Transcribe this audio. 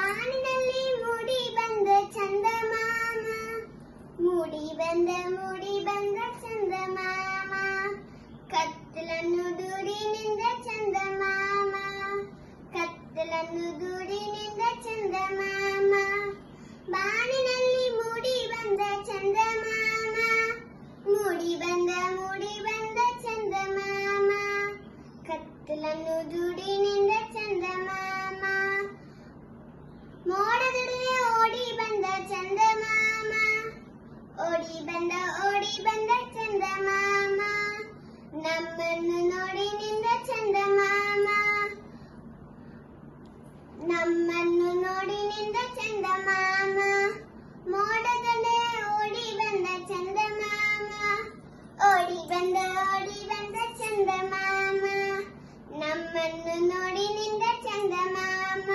ಬಾನಿನಲ್ಲಿ ಮೂಡಿ ಬಂದ ಚಂದಮಾಮ, ಮೂಡಿ ಬಂದ ಚಂದಮಾಮ, ಕತ್ತಲನ್ನು ದೂರಿನಿಂದ ಚಂದಮಾಮ, ಕತ್ತಲನ್ನು ದೂರಿನಿಂದ ಚಂದಮಾಮ. ಬಾನಿನಲ್ಲಿ ಮೂಡಿ ಬಂದ ಚಂದಮಾಮ, ಮೂಡಿ ಬಂದ ಚಂದಮಾಮ, ಕತ್ತಲನ್ನು ದೂರಿನಿಂದ ಚಂದಮಾಮ. ಮೋಡದೊಡನೆ ಓಡಿ ಬಂದ ಚಂದಮಾಮ, ಓಡಿ ಬಂದ ಚಂದಮಾಮ, ನಮ್ಮನ್ನು ನೋಡಿ ನಿಂದ ಚಂದಮಾಮ, ನಮ್ಮನ್ನು ನೋಡಿ ನಿಂದ ಚಂದಮಾಮ. ಮೋಡದೊಡನೆ ಓಡಿ ಬಂದ ಚಂದಮಾಮ, ಓಡಿ ಬಂದ ಚಂದಮಾಮ, ನಮ್ಮನ್ನು ನೋಡಿ ನಿಂದ ಚಂದಮಾಮ.